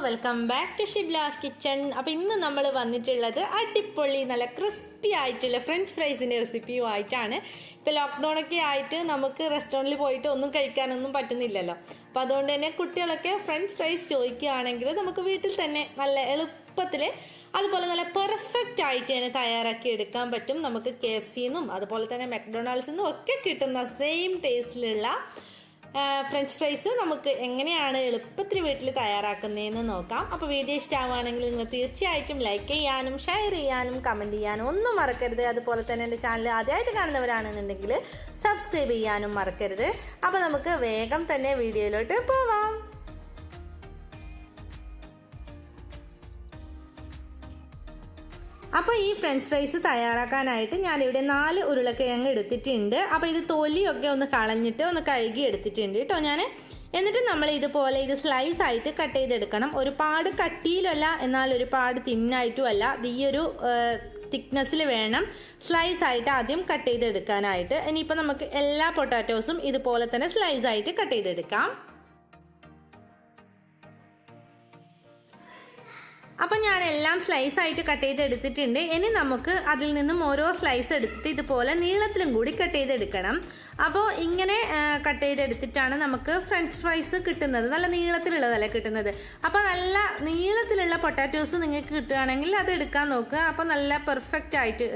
Welcome back to Shibla's kitchen. അപ്പോൾ ഇന്ന് നമ്മൾ വന്നിട്ടുള്ളത് അടിപൊളി നല്ല ക്രിസ്പി ആയിട്ടുള്ള ഫ്രഞ്ച് ഫ്രൈസിൻ്റെ റെസിപ്പിയുമായിട്ടാണ്. ഇപ്പോൾ ലോക്ക്ഡൗണൊക്കെ ആയിട്ട് നമുക്ക് റെസ്റ്റോറൻറ്റിൽ പോയിട്ട് ഒന്നും കഴിക്കാനൊന്നും പറ്റുന്നില്ലല്ലോ. അപ്പോൾ അതുകൊണ്ട് തന്നെ കുട്ടികളൊക്കെ ഫ്രഞ്ച് ഫ്രൈസ് ചോദിക്കുകയാണെങ്കിൽ നമുക്ക് വീട്ടിൽ തന്നെ നല്ല എളുപ്പത്തിൽ അതുപോലെ നല്ല പെർഫെക്റ്റ് ആയിട്ട് തന്നെ തയ്യാറാക്കി എടുക്കാൻ പറ്റും. നമുക്ക് KFCന്നും അതുപോലെ തന്നെ മക്ഡൊണാൾഡ്സിന്നും ഒക്കെ കിട്ടുന്ന സെയിം ടേസ്റ്റിലുള്ള ഫ്രഞ്ച് ഫ്രൈസ് നമുക്ക് എങ്ങനെയാണ് എളുപ്പത്തിൽ വീട്ടിൽ തയ്യാറാക്കുന്നതെന്ന് നോക്കാം. അപ്പോൾ വീഡിയോ ഇഷ്ടമാവുകയാണെങ്കിൽ നിങ്ങൾ തീർച്ചയായിട്ടും ലൈക്ക് ചെയ്യാനും ഷെയർ ചെയ്യാനും കമൻറ്റ് ചെയ്യാനും ഒന്നും മറക്കരുത്. അതുപോലെ തന്നെ എൻ്റെ ചാനൽ ആദ്യമായിട്ട് കാണുന്നവരാണെന്നുണ്ടെങ്കിൽ സബ്സ്ക്രൈബ് ചെയ്യാനും മറക്കരുത്. അപ്പോൾ നമുക്ക് വേഗം തന്നെ വീഡിയോയിലോട്ട് പോവാം. അപ്പോൾ ഈ ഫ്രഞ്ച് ഫ്രൈസ് തയ്യാറാക്കാനായിട്ട് ഞാനിവിടെ 4 ഉരുളക്കിഴങ്ങ് എടുത്തിട്ടുണ്ട്. അപ്പോൾ ഇത് തൊലിയൊക്കെ ഒന്ന് കളഞ്ഞിട്ട് ഒന്ന് കഴുകി എടുത്തിട്ടുണ്ട് കേട്ടോ ഞാൻ. എന്നിട്ട് നമ്മൾ ഇതുപോലെ ഇത് സ്ലൈസ് ആയിട്ട് കട്ട് ചെയ്തെടുക്കണം. ഒരുപാട് കട്ടിയിലല്ല, എന്നാൽ ഒരുപാട് തിന്നായിട്ടും അല്ല. ഈ ഒരു തിക്നെസ്സിൽ വേണം സ്ലൈസ് ആയിട്ട് ആദ്യം കട്ട് ചെയ്തെടുക്കാനായിട്ട്. ഇനിയിപ്പോൾ നമുക്ക് എല്ലാ പൊട്ടാറ്റോസും ഇതുപോലെ തന്നെ സ്ലൈസ് ആയിട്ട് കട്ട് ചെയ്തെടുക്കാം. അപ്പം ഞാൻ എല്ലാം സ്ലൈസ് ആയിട്ട് കട്ട് ചെയ്തെടുത്തിട്ടുണ്ട്. ഇനി നമുക്ക് അതിൽ നിന്നും ഓരോ സ്ലൈസ് എടുത്തിട്ട് ഇതുപോലെ നീളത്തിലും കൂടി കട്ട് ചെയ്തെടുക്കണം. അപ്പോൾ ഇങ്ങനെ കട്ട് ചെയ്തെടുത്തിട്ടാണ് നമുക്ക് ഫ്രഞ്ച് ഫ്രൈസ് കിട്ടുന്നത്. നല്ല നീളത്തിലുള്ളതല്ല കിട്ടുന്നത്. അപ്പോൾ നല്ല നീളത്തിലുള്ള പൊട്ടാറ്റോസ് നിങ്ങൾക്ക് കിട്ടുകയാണെങ്കിൽ അത് എടുക്കാൻ നോക്കുക. അപ്പോൾ നല്ല പെർഫെക്റ്റ് ആയിട്ട്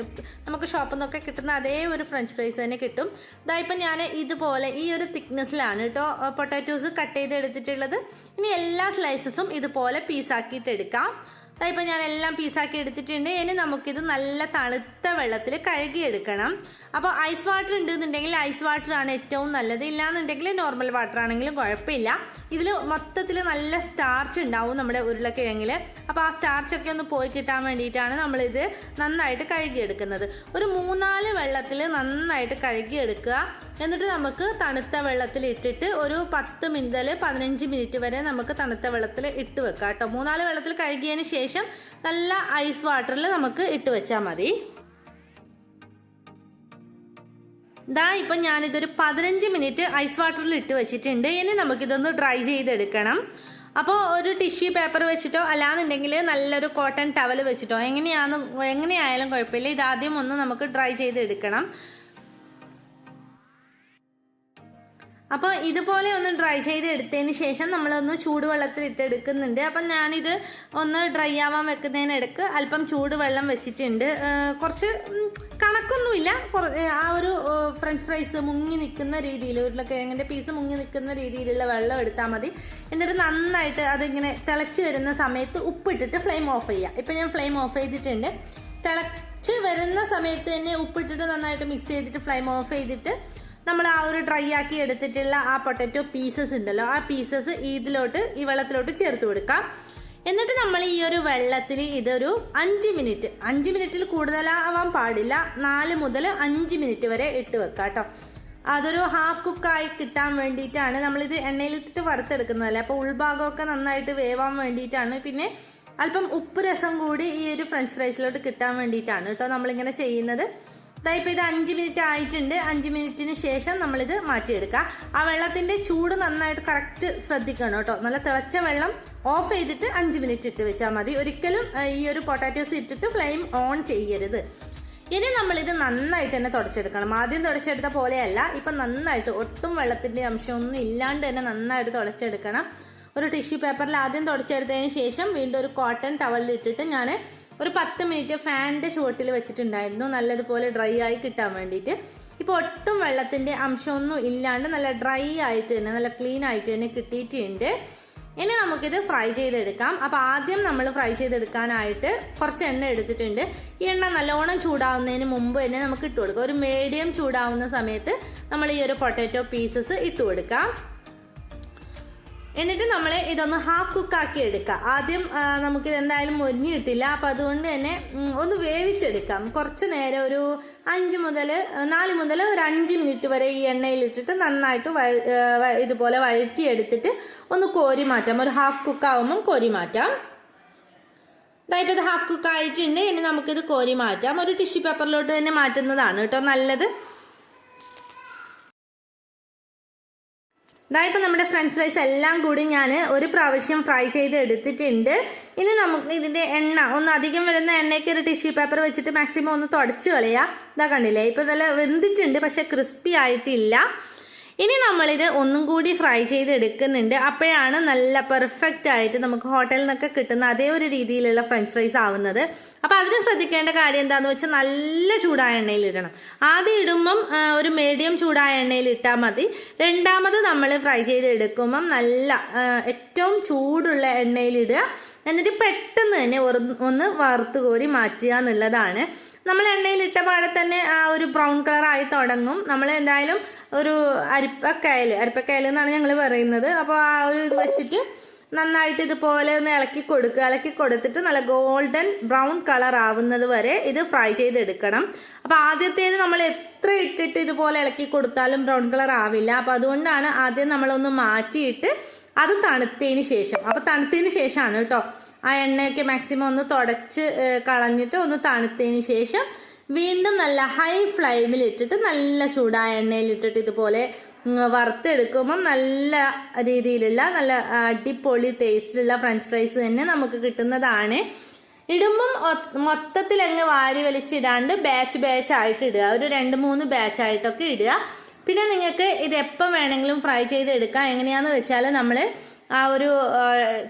നമുക്ക് ഷോപ്പിൽ നിന്നൊക്കെ കിട്ടുന്ന അതേ ഒരു ഫ്രഞ്ച് ഫ്രൈസ് തന്നെ കിട്ടും. ഇപ്പം ഞാൻ ഇതുപോലെ ഈ ഒരു തിക്നെസ്സിലാണ് കേട്ടോ പൊട്ടാറ്റോസ് കട്ട് ചെയ്തെടുത്തിട്ടുള്ളത്. ഇനി എല്ലാ സ്ലൈസസും ഇതുപോലെ പീസാക്കിയിട്ട് എടുക്കാം. ഇപ്പം ഞാൻ എല്ലാം പീസാക്കി എടുത്തിട്ടുണ്ട്. ഇനി നമുക്കിത് നല്ല തണുത്ത വെള്ളത്തിൽ കഴുകിയെടുക്കണം. അപ്പോൾ ഐസ് വാട്ടർ ഉണ്ടെന്നുണ്ടെങ്കിൽ ഐസ് വാട്ടർ ആണ് ഏറ്റവും നല്ലത്. ഇല്ലാന്നുണ്ടെങ്കിൽ നോർമൽ വാട്ടർ ആണെങ്കിലും കുഴപ്പമില്ല. ഇതിൽ മൊത്തത്തിൽ നല്ല സ്റ്റാർച്ച് ഉണ്ടാവും നമ്മുടെ ഉരുളക്കിഴങ്ങിൽ. അപ്പോൾ ആ സ്റ്റാർച്ചൊക്കെ ഒന്ന് പോയി കിട്ടാൻ വേണ്ടിയിട്ടാണ് നമ്മളിത് നന്നായിട്ട് കഴുകിയെടുക്കുന്നത്. ഒരു 3-4 വെള്ളത്തിൽ നന്നായിട്ട് കഴുകിയെടുക്കുക. എന്നിട്ട് നമുക്ക് തണുത്ത വെള്ളത്തിൽ ഇട്ടിട്ട് ഒരു 10 മുതൽ 15 മിനിറ്റ് വരെ നമുക്ക് തണുത്ത വെള്ളത്തിൽ ഇട്ട് വെക്കാം കേട്ടോ. 3-4 വെള്ളത്തിൽ കഴുകിയതിന് ശേഷം നല്ല ഐസ് വാട്ടറിൽ നമുക്ക് ഇട്ട് വെച്ചാൽ മതി. ഇപ്പം ഞാനിതൊരു 15 മിനിറ്റ് ഐസ് വാട്ടറിൽ ഇട്ട് വെച്ചിട്ടുണ്ട്. ഇനി നമുക്കിതൊന്ന് ഡ്രൈ ചെയ്തെടുക്കണം. അപ്പോൾ ഒരു ടിഷ്യൂ പേപ്പർ വെച്ചിട്ടോ അല്ലാന്നുണ്ടെങ്കിൽ നല്ലൊരു കോട്ടൺ ടവൽ വെച്ചിട്ടോ എങ്ങനെയായാലും കുഴപ്പമില്ല. ഇതാദ്യം ഒന്ന് നമുക്ക് ഡ്രൈ ചെയ്തെടുക്കണം. അപ്പോൾ ഇതുപോലെ ഒന്ന് ഡ്രൈ ചെയ്ത് എടുത്തതിന് ശേഷം നമ്മളൊന്ന് ചൂടുവെള്ളത്തിൽ ഇട്ടെടുക്കുന്നുണ്ട്. അപ്പം ഞാനിത് ഒന്ന് ഡ്രൈ ആവാൻ വെക്കുന്നതിനിടക്ക് അല്പം ചൂടുവെള്ളം വെച്ചിട്ടുണ്ട്. കുറച്ച് കണക്കൊന്നുമില്ല, ആ ഒരു ഫ്രഞ്ച് ഫ്രൈസ് മുങ്ങി നിൽക്കുന്ന രീതിയിൽ, ഉരുളക്കിഴങ്ങിൻ്റെ പീസ് മുങ്ങി നിൽക്കുന്ന രീതിയിലുള്ള വെള്ളം എടുത്താൽ മതി. എന്നിട്ട് നന്നായിട്ട് അതിങ്ങനെ തിളച്ച് വരുന്ന സമയത്ത് ഉപ്പിട്ടിട്ട് ഫ്ലെയിം ഓഫ് ചെയ്യുക. ഇപ്പം ഞാൻ ഫ്ലെയിം ഓഫ് ചെയ്തിട്ടുണ്ട്. തിളച്ച് വരുന്ന സമയത്ത് തന്നെ ഉപ്പിട്ടിട്ട് നന്നായിട്ട് മിക്സ് ചെയ്തിട്ട് ഫ്ലെയിം ഓഫ് ചെയ്തിട്ട് നമ്മൾ ആ ഒരു ഡ്രൈ ആക്കി എടുത്തിട്ടുള്ള ആ പൊട്ടറ്റോ പീസസ് ഉണ്ടല്ലോ, ആ പീസസ് ഈ വെള്ളത്തിലോട്ട് ചേർത്ത് കൊടുക്കാം. എന്നിട്ട് നമ്മൾ ഈ ഒരു വെള്ളത്തിൽ ഇതൊരു 5 മിനിറ്റിൽ കൂടുതലാവാൻ പാടില്ല. 4 മുതൽ 5 മിനിറ്റ് വരെ ഇട്ട് വെക്കാം കേട്ടോ. അതൊരു ഹാഫ് കുക്കായി കിട്ടാൻ വേണ്ടിയിട്ടാണ്. നമ്മളിത് എണ്ണയിലിട്ടിട്ട് വറുത്തെടുക്കുന്നതല്ലേ, അപ്പോൾ ഉൾഭാഗമൊക്കെ നന്നായിട്ട് വേവാൻ വേണ്ടിയിട്ടാണ്. പിന്നെ അല്പം ഉപ്പ് രസം കൂടി ഈ ഒരു ഫ്രഞ്ച് ഫ്രൈസിലോട്ട് കിട്ടാൻ വേണ്ടിയിട്ടാണ് കേട്ടോ നമ്മളിങ്ങനെ ചെയ്യുന്നത്. ഇപ്പം ഇത് 5 മിനിറ്റ് ആയിട്ടുണ്ട്. 5 മിനിറ്റിന് ശേഷം നമ്മളിത് മാറ്റിയെടുക്കാം. ആ വെള്ളത്തിന്റെ ചൂട് നന്നായിട്ട് കറക്റ്റ് ശ്രദ്ധിക്കണം കേട്ടോ. നല്ല തിളച്ച വെള്ളം ഓഫ് ചെയ്തിട്ട് 5 മിനിറ്റ് ഇട്ട് വെച്ചാൽ മതി. ഒരിക്കലും ഈ ഒരു പൊട്ടാറ്റോസ് ഇട്ടിട്ട് ഫ്ലെയിം ഓൺ ചെയ്യരുത്. ഇനി നമ്മളിത് നന്നായിട്ട് തന്നെ തുടച്ചെടുക്കണം. ആദ്യം തുടച്ചെടുത്ത പോലെയല്ല, ഇപ്പം നന്നായിട്ട് ഒട്ടും വെള്ളത്തിന്റെ അംശമൊന്നും ഇല്ലാണ്ട് തന്നെ നന്നായിട്ട് തുടച്ചെടുക്കണം. ഒരു ടിഷ്യൂ പേപ്പറിൽ ആദ്യം തുടച്ചെടുത്തതിന് ശേഷം വീണ്ടും ഒരു കോട്ടൺ ടവലിൽ ഇട്ടിട്ട് ഞാൻ ഒരു 10 മിനിറ്റ് ഫാനിന്റെ ചുവട്ടിൽ വെച്ചിട്ടുണ്ടായിരുന്നു, നല്ലതുപോലെ ഡ്രൈ ആയി കിട്ടാൻ വേണ്ടിയിട്ട്. ഇപ്പോൾ ഒട്ടും വെള്ളത്തിന്റെ അംശമൊന്നും ഇല്ലാണ്ട് നല്ല ഡ്രൈ ആയിട്ട് തന്നെ നല്ല ക്ലീൻ ആയിട്ട് തന്നെ കിട്ടിയിട്ടുണ്ട്. ഇനി നമുക്കിത് ഫ്രൈ ചെയ്തെടുക്കാം. അപ്പോൾ ആദ്യം നമ്മൾ ഫ്രൈ ചെയ്തെടുക്കാനായിട്ട് കുറച്ച് എണ്ണ എടുത്തിട്ടുണ്ട്. ഈ എണ്ണ നല്ലോണം ചൂടാവുന്നതിന് മുമ്പ് തന്നെ നമുക്ക് ഇട്ട് കൊടുക്കാം. ഒരു മീഡിയം ചൂടാവുന്ന സമയത്ത് നമ്മൾ ഈ ഒരു പൊട്ടാറ്റോ പീസസ് ഇട്ട് കൊടുക്കാം. എന്നിട്ട് നമ്മൾ ഇതൊന്ന് ഹാഫ് കുക്കാക്കി എടുക്കാം. ആദ്യം നമുക്കിത് എന്തായാലും മൊരിഞ്ഞ് കിട്ടില്ല. അപ്പം അതുകൊണ്ട് തന്നെ ഒന്ന് വേവിച്ചെടുക്കാം. കുറച്ച് നേരം ഒരു 4 മുതൽ ഒരു 5 മിനിറ്റ് വരെ ഈ എണ്ണയിലിട്ടിട്ട് നന്നായിട്ട് ഇതുപോലെ വഴറ്റിയെടുത്തിട്ട് ഒന്ന് കോരി മാറ്റാം. ഒരു ഹാഫ് കുക്കാവുമ്പം കോരി മാറ്റാം. ഇപ്പം ഇത് ഹാഫ് കുക്ക് ആയിട്ടുണ്ട്. ഇനി നമുക്കിത് കോരി മാറ്റാം. ഒരു ടിഷ്യൂ പേപ്പറിലോട്ട് തന്നെ മാറ്റുന്നതാണ് കേട്ടോ നല്ലത്. ഇതായപ്പോൾ നമ്മുടെ ഫ്രഞ്ച് ഫ്രൈസ് എല്ലാം കൂടി ഞാൻ ഒരു പ്രാവശ്യം ഫ്രൈ ചെയ്ത് എടുത്തിട്ടുണ്ട്. ഇനി നമുക്ക് ഇതിന്റെ എണ്ണ ഒന്ന് അധികം വരുന്ന എണ്ണയ്ക്ക് ഒരു ടിഷ്യൂ പേപ്പർ വെച്ചിട്ട് മാക്സിമം ഒന്ന് തുടച്ച് കളയാം. ഇതാ കണ്ടില്ലേ, ഇപ്പൊ നല്ല വെന്തിട്ടുണ്ട്, പക്ഷെ ക്രിസ്പി ആയിട്ടില്ല. ഇനി നമ്മളിത് ഒന്നും കൂടി ഫ്രൈ ചെയ്ത് എടുക്കുന്നുണ്ട്. അപ്പോഴാണ് നല്ല പെർഫെക്റ്റ് ആയിട്ട് നമുക്ക് ഹോട്ടലിൽ നിന്നൊക്കെ കിട്ടുന്ന അതേ ഒരു രീതിയിലുള്ള ഫ്രഞ്ച് ഫ്രൈസ് ആവുന്നത്. അപ്പൊ അതിന് ശ്രദ്ധിക്കേണ്ട കാര്യം എന്താന്ന് വെച്ചാൽ നല്ല ചൂടായ എണ്ണയിൽ ഇടണം. ആദ്യം ഇടുമ്പം ഒരു മീഡിയം ചൂടായ എണ്ണയിൽ ഇട്ടാൽ മതി. രണ്ടാമത് നമ്മൾ ഫ്രൈ ചെയ്ത് എടുക്കുമ്പം നല്ല ഏറ്റവും ചൂടുള്ള എണ്ണയിൽ ഇടുക. എന്നിട്ട് പെട്ടെന്ന് തന്നെ ഒന്ന് വറുത്ത് കോരി മാറ്റുക എന്നുള്ളതാണ്. നമ്മൾ എണ്ണയിൽ ഇട്ട പാടെ തന്നെ ആ ഒരു ബ്രൗൺ കളർ ആയി തുടങ്ങും. നമ്മൾ എന്തായാലും ഒരു അരിപ്പക്കയൽ എന്നാണ് ഞങ്ങൾ പറയുന്നത്. അപ്പോൾ ആ ഒരു ഇത് വെച്ചിട്ട് നന്നായിട്ട് ഇതുപോലെ ഒന്ന് ഇളക്കി കൊടുക്കുക. ഇളക്കി കൊടുത്തിട്ട് നല്ല ഗോൾഡൻ ബ്രൗൺ കളർ ആവുന്നത് വരെ ഇത് ഫ്രൈ ചെയ്തെടുക്കണം. അപ്പോൾ ആദ്യത്തേന് നമ്മൾ എത്ര ഇട്ടിട്ട് ഇതുപോലെ ഇളക്കി കൊടുത്താലും ബ്രൗൺ കളർ ആവില്ല. അപ്പോൾ അതുകൊണ്ടാണ് ആദ്യം നമ്മളൊന്ന് മാറ്റിയിട്ട് അത് തണുത്തതിന് ശേഷം, അപ്പോൾ തണുത്തതിന് ശേഷമാണ് കേട്ടോ, ആ എണ്ണയൊക്കെ മാക്സിമം ഒന്ന് തുടച്ച് കളഞ്ഞിട്ട് ഒന്ന് തണുത്തതിന് ശേഷം വീണ്ടും നല്ല ഹൈ ഫ്ലെയിമിൽ ഇട്ടിട്ട് നല്ല ചൂടായ എണ്ണയിൽ ഇട്ടിട്ട് ഇതുപോലെ വറുത്തെടുക്കുമ്പം നല്ല രീതിയിലുള്ള നല്ല അടിപൊളി ടേസ്റ്റിലുള്ള ഫ്രഞ്ച് ഫ്രൈസ് തന്നെ നമുക്ക് കിട്ടുന്നതാണ്. ഇടുമ്പം മൊത്തത്തിൽ അങ്ങ് വാരി വലിച്ചിടാണ്ട് ബാച്ച് ആയിട്ട് ഇടുക. ഒരു 2-3 ബാച്ച് ആയിട്ടൊക്കെ ഇടുക. പിന്നെ നിങ്ങൾക്ക് ഇത് എപ്പം വേണമെങ്കിലും ഫ്രൈ ചെയ്ത് എടുക്കാം. എങ്ങനെയാന്ന് വെച്ചാൽ നമ്മൾ ആ ഒരു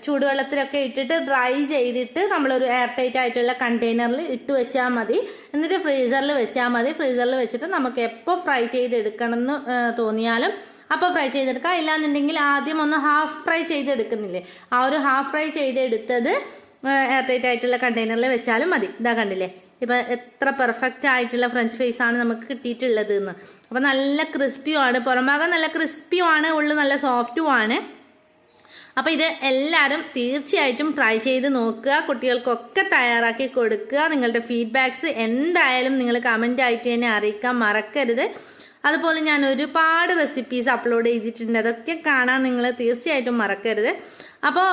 ചൂടുവെള്ളത്തിലൊക്കെ ഇട്ടിട്ട് ഡ്രൈ ചെയ്തിട്ട് നമ്മളൊരു എയർ ടൈറ്റ് ആയിട്ടുള്ള കണ്ടെയ്നറിൽ ഇട്ട് വെച്ചാൽ മതി. എന്നിട്ട് ഫ്രീസറിൽ വെച്ചാൽ മതി. ഫ്രീസറിൽ വെച്ചിട്ട് നമുക്ക് എപ്പോൾ ഫ്രൈ ചെയ്തെടുക്കണം എന്ന് തോന്നിയാലും അപ്പോൾ ഫ്രൈ ചെയ്തെടുക്കാം. ഇല്ലാന്നുണ്ടെങ്കിൽ ആദ്യം ഒന്ന് ഹാഫ് ഫ്രൈ ചെയ്തെടുക്കുന്നില്ലേ, ആ ഒരു ഹാഫ് ഫ്രൈ ചെയ്തെടുത്തത് എയർ ടൈറ്റ് ആയിട്ടുള്ള കണ്ടെയ്നറിൽ വെച്ചാലും മതി. ഇതാ കണ്ടില്ലേ, ഇപ്പം എത്ര പെർഫെക്റ്റ് ആയിട്ടുള്ള ഫ്രഞ്ച് ഫ്രൈസ് ആണ് നമുക്ക് കിട്ടിയിട്ടുള്ളത് എന്ന്. അപ്പം നല്ല ക്രിസ്പിയുമാണ്, പുറംഭാഗം നല്ല ക്രിസ്പിയുമാണ്, ഉള്ളിൽ നല്ല സോഫ്റ്റുമാണ്. അപ്പോൾ ഇത് എല്ലാവരും തീർച്ചയായിട്ടും ട്രൈ ചെയ്ത് നോക്കുക. കുട്ടികൾക്കൊക്കെ തയ്യാറാക്കി കൊടുക്കുക. നിങ്ങളുടെ ഫീഡ്ബാക്ക്സ് എന്തായാലും നിങ്ങൾ കമൻ്റ് ആയിട്ട് തന്നെ അറിയിക്കാൻ മറക്കരുത്. അതുപോലെ ഞാൻ ഒരുപാട് റെസിപ്പീസ് അപ്ലോഡ് ചെയ്തിട്ടുണ്ട്, അതൊക്കെ കാണാൻ നിങ്ങൾ തീർച്ചയായിട്ടും മറക്കരുത്. അപ്പോൾ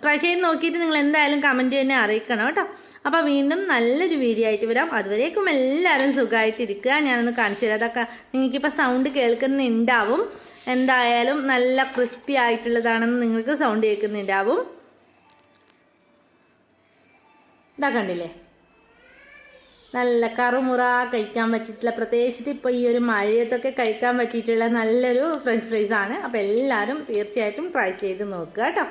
ട്രൈ ചെയ്ത് നോക്കിയിട്ട് നിങ്ങൾ എന്തായാലും കമൻറ്റ് തന്നെ അറിയിക്കണം കേട്ടോ. അപ്പോൾ വീണ്ടും നല്ലൊരു വീഡിയോ ആയിട്ട് വരാം. അതുവരേക്കും എല്ലാവരും സുഖമായിട്ടിരിക്കുക. ഞാനൊന്ന് കാണിച്ചു തരാം. അതൊക്കെ നിങ്ങൾക്കിപ്പോൾ സൗണ്ട് കേൾക്കുന്നുണ്ടാവും. എന്തായാലും നല്ല ക്രിസ്പി ആയിട്ടുള്ളതാണെന്ന് നിങ്ങൾക്ക് സൗണ്ട് കേൾക്കുന്നുണ്ടാവും. ഇതാ കണ്ടില്ലേ, നല്ല കറുമുറ കഴിക്കാൻ പറ്റിയിട്ടുള്ള, പ്രത്യേകിച്ചിട്ട് ഇപ്പോൾ ഈ ഒരു മഴയത്തൊക്കെ കഴിക്കാൻ പറ്റിയിട്ടുള്ള നല്ലൊരു ഫ്രഞ്ച് ഫ്രൈസ് ആണ്. അപ്പോൾ എല്ലാവരും തീർച്ചയായിട്ടും ട്രൈ ചെയ്ത് നോക്കുക കേട്ടോ.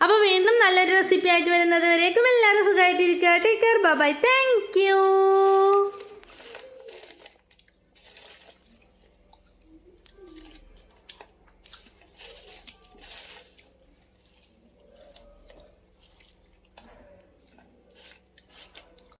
അപ്പോൾ വീണ്ടും നല്ലൊരു റെസിപ്പി ആയിട്ട് വരുന്നത് വരേക്കും എല്ലാവരും സുഖമായിട്ടിരിക്കുക. Take care, bye bye, thank U.